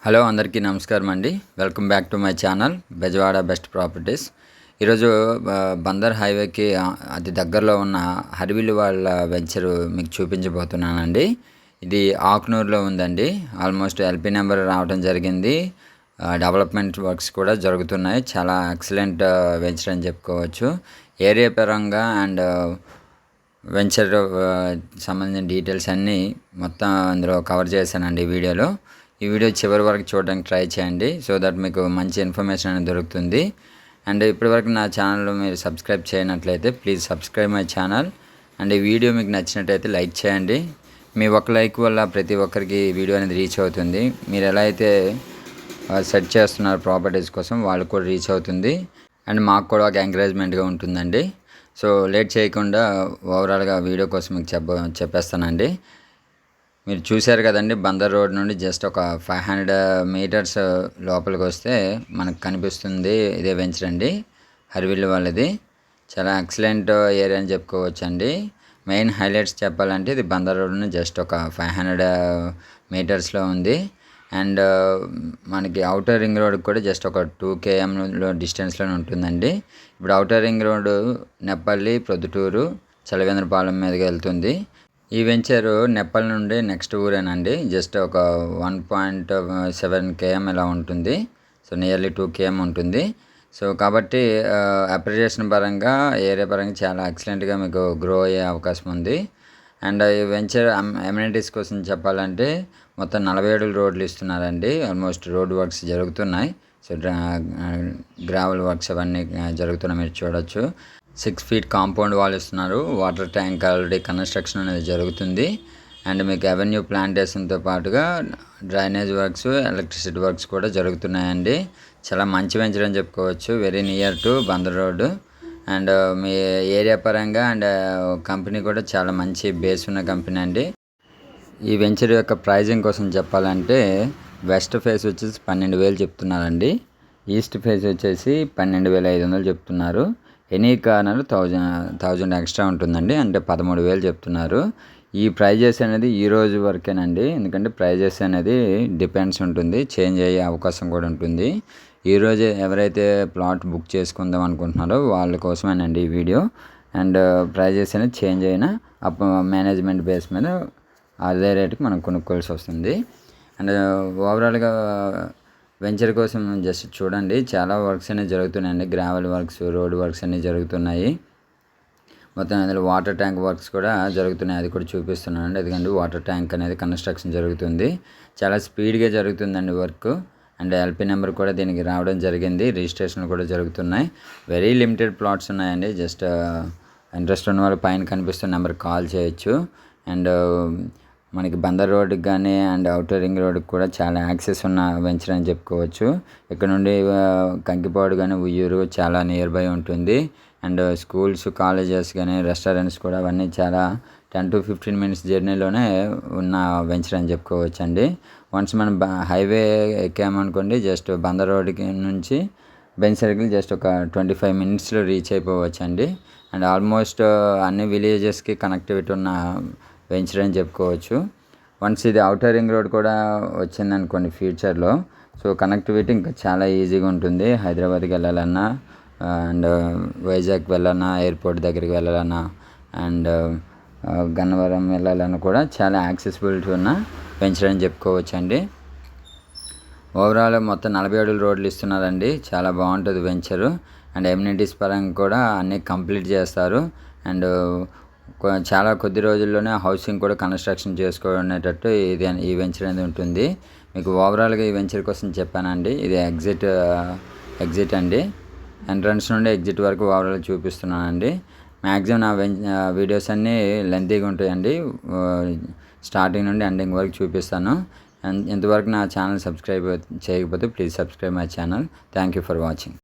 Hello అందరికీ నమస్కారం అండి. Welcome back to my channel Bezawada best properties. ఈరోజు బందర్ హైవేకి అతి దగ్గరలో ఉన్న హరివిల్లు వాళ్ళ వెంచరు మీకు చూపించబోతున్నానండి. ఇది ఆకునూరులో ఉందండి. ఆల్మోస్ట్ ఎల్పీ నెంబర్ రావడం జరిగింది. డెవలప్మెంట్ వర్క్స్ కూడా జరుగుతున్నాయి. చాలా ఎక్సలెంట్ వెంచర్ అని చెప్పుకోవచ్చు. ఏరియా పరంగా అండ్ వెంచర్ సంబంధించిన డీటెయిల్స్ అన్నీ మొత్తం అందులో కవర్ చేశానండి ఈ వీడియోలో. ఈ వీడియో చివరి వరకు చూడడానికి ట్రై చేయండి, సో దట్ మీకు మంచి ఇన్ఫర్మేషన్ అనేది దొరుకుతుంది. అండ్ ఇప్పటివరకు నా ఛానల్ మీరు సబ్స్క్రైబ్ చేయనట్లయితే please subscribe my channel. And ఈ వీడియో మీకు నచ్చినట్టయితే లైక్ చేయండి. మీ ఒక్క లైక్ వల్ల ప్రతి ఒక్కరికి వీడియో అనేది రీచ్ అవుతుంది. మీరు ఎలా అయితే సెట్ చేస్తున్నారు ప్రాపర్టీస్ కోసం వాళ్ళకు కూడా రీచ్ అవుతుంది అండ్ మాకు కూడా ఒక ఎంకరేజ్మెంట్గా ఉంటుందండి. సో లేట్ చేయకుండా ఓవరాల్గా వీడియో కోసం మీకు చెప్పేస్తానండి. మీరు చూశారు కదండి, బందర్ రోడ్ నుండి జస్ట్ ఒక 500 మీటర్స్ లోపలికి వస్తే మనకు కనిపిస్తుంది ఇదే వెంచర్ అండి, హరివిల్లు వాళ్ళది. చాలా ఎక్సలెంట్ ఏరియా అని చెప్పుకోవచ్చు అండి. మెయిన్ హైలైట్స్ చెప్పాలంటే ఇది బందర్ రోడ్ నుండి జస్ట్ ఒక 500 మీటర్స్లో ఉంది. అండ్ మనకి అవుటర్ రింగ్ రోడ్ కూడా జస్ట్ ఒక 2 kmలో డిస్టెన్స్లోనే ఉంటుందండి. ఇప్పుడు outer ring road Neppalli, Proddutur, Chalavendrapalem మీదకి వెళ్తుంది. ఈ వెంచరు నెప్పల్ నుండి నెక్స్ట్ ఊరేనండి. జస్ట్ ఒక 1.7 km ఇలా ఉంటుంది. సో నియర్లీ 2 km ఉంటుంది. సో కాబట్టి అప్రిషియేషన్ పరంగా ఏరియా పరంగా చాలా ఎక్సలెంట్గా మీకు గ్రో అయ్యే అవకాశం ఉంది. అండ్ ఈ వెంచర్ ఎమ్యూనిటీస్ కోసం చెప్పాలంటే మొత్తం 47 రోడ్లు ఇస్తున్నారండి. ఆల్మోస్ట్ రోడ్ వర్క్స్ జరుగుతున్నాయి. సో గ్రావెల్ వర్క్స్ అవన్నీ జరుగుతున్నాయి, మీరు చూడొచ్చు. 6 feet కాంపౌండ్ వాల్ ఇస్తున్నారు. వాటర్ ట్యాంక్ ఆల్రెడీ కన్స్ట్రక్షన్ అనేది జరుగుతుంది. అండ్ మీకు అవెన్యూ ప్లాంటేషన్తో పాటుగా డ్రైనేజ్ వర్క్స్, ఎలక్ట్రిసిటీ వర్క్స్ కూడా జరుగుతున్నాయండి. చాలా మంచి వెంచర్ అని చెప్పుకోవచ్చు. Very near to Bandar road. And me area పరంగా అండ్ కంపెనీ కూడా చాలా మంచి బేస్ ఉన్న కంపెనీ అండి. ఈ వెంచర్ యొక్క ప్రైజింగ్ కోసం చెప్పాలంటే వెస్ట్ ఫేస్ వచ్చేసి 12,000 చెప్తున్నారండి. ఈస్ట్ ఫేస్ వచ్చేసి 12,500 చెప్తున్నారు. ఎనీ కార్నర్ 1000 ఎక్స్ట్రా ఉంటుందండి, అంటే 13,000 చెప్తున్నారు. ఈ ప్రైజెస్ అనేది ఈ రోజు వరకేనండి, ఎందుకంటే ప్రైజెస్ అనేది డిపెండ్స్ ఉంటుంది, చేంజ్ అయ్యే అవకాశం కూడా ఉంటుంది. ఈరోజు ఎవరైతే ప్లాట్ బుక్ చేసుకుందాం అనుకుంటున్నారో వాళ్ళ కోసమేనండి ఈ వీడియో. అండ్ ప్రైజెస్ అనేది చేంజ్ అయినా మేనేజ్మెంట్ బేస్ మీద అదే రేటుకి మనం కొనుక్కోవాల్సి వస్తుంది. అండ్ ఓవరాల్గా వెంచర్ కోసం జస్ట్ చూడండి, చాలా వర్క్స్ అనేవి జరుగుతున్నాయండి. గ్రావెల్ వర్క్స్, రోడ్ వర్క్స్ అన్నీ జరుగుతున్నాయి. మొత్తం అందులో వాటర్ ట్యాంక్ వర్క్స్ కూడా జరుగుతున్నాయి, అది కూడా చూపిస్తున్నానండి. ఎందుకంటే వాటర్ ట్యాంక్ అనేది కన్స్ట్రక్షన్ జరుగుతుంది. చాలా స్పీడ్గా జరుగుతుందండి వర్క్. అండ్ ఎల్పీ నెంబర్ కూడా దీనికి రావడం జరిగింది. రిజిస్ట్రేషన్లు కూడా జరుగుతున్నాయి. వెరీ లిమిటెడ్ ప్లాట్స్ ఉన్నాయండి. జస్ట్ ఇంట్రెస్ట్ ఉన్న వాళ్ళు పైన కనిపిస్తున్న నెంబర్కి కాల్ చేయొచ్చు. అండ్ మనకి బందర్ రోడ్కి కానీ అండ్ అవుటర్ రింగ్ రోడ్కి కూడా చాలా యాక్సెస్ ఉన్న వెంచర్ అని చెప్పుకోవచ్చు. ఇక్కడ నుండి కంకిపాడు కానీ ఉయ్యూరు చాలా నియర్ బై ఉంటుంది. అండ్ స్కూల్స్, కాలేజెస్ కానీ రెస్టారెంట్స్ కూడా అవన్నీ చాలా 10 to 15 minutes జర్నీలోనే ఉన్న వెంచర్ అని చెప్పుకోవచ్చు అండి. వన్స్ మనం హైవే ఎక్కామనుకోండి, జస్ట్ బందర్ రోడ్కి నుంచి బెంచ్ సర్కిల్ జస్ట్ ఒక 25 minutesలో రీచ్ అయిపోవచ్చు అండి. అండ్ ఆల్మోస్ట్ అన్ని విలేజెస్కి కనెక్టివిటీ ఉన్న వెంచర్ అని చెప్పుకోవచ్చు. వన్స్ ఇది అవుటర్ రింగ్ రోడ్ కూడా వచ్చిందనుకోండి ఫ్యూచర్లో, సో కనెక్టివిటీ ఇంకా చాలా ఈజీగా ఉంటుంది. హైదరాబాద్కి వెళ్ళాలన్నా అండ్ వైజాగ్ వెళ్ళాలన్నా, ఎయిర్పోర్ట్ దగ్గరికి వెళ్ళాలన్నా అండ్ గన్నవరం వెళ్ళాలన్నా కూడా చాలా యాక్సెసిబిలిటీ ఉన్న వెంచర్ అని చెప్పుకోవచ్చు అండి. ఓవరాల్ మొత్తం 47 రోడ్లు ఇస్తున్నారండి. చాలా బాగుంటుంది వెంచరు. అండ్ ఎమ్యూనిటీస్ పరంగా కూడా అన్నీ కంప్లీట్ చేస్తారు. అండ్ చాలా కొద్ది రోజుల్లోనే హౌసింగ్ కూడా కన్స్ట్రక్షన్ చేసుకునేటట్టు ఈ వెంచర్ అనేది ఉంటుంది. మీకు ఓవరాల్గా ఈ వెంచర్ కోసం చెప్పానండి. ఇది ఎగ్జిట్ అండి. ఎంట్రన్స్ నుండి ఎగ్జిట్ వరకు ఓవరాల్ చూపిస్తున్నానండి. మ్యాక్సిమం నా వీడియోస్ అన్నీ లెంతీగా ఉంటాయండి. స్టార్టింగ్ నుండి ఎండింగ్ వరకు చూపిస్తాను. ఇంతవరకు నా ఛానల్ సబ్స్క్రైబ్ చేయకపోతే please subscribe my channel. Thank you for watching.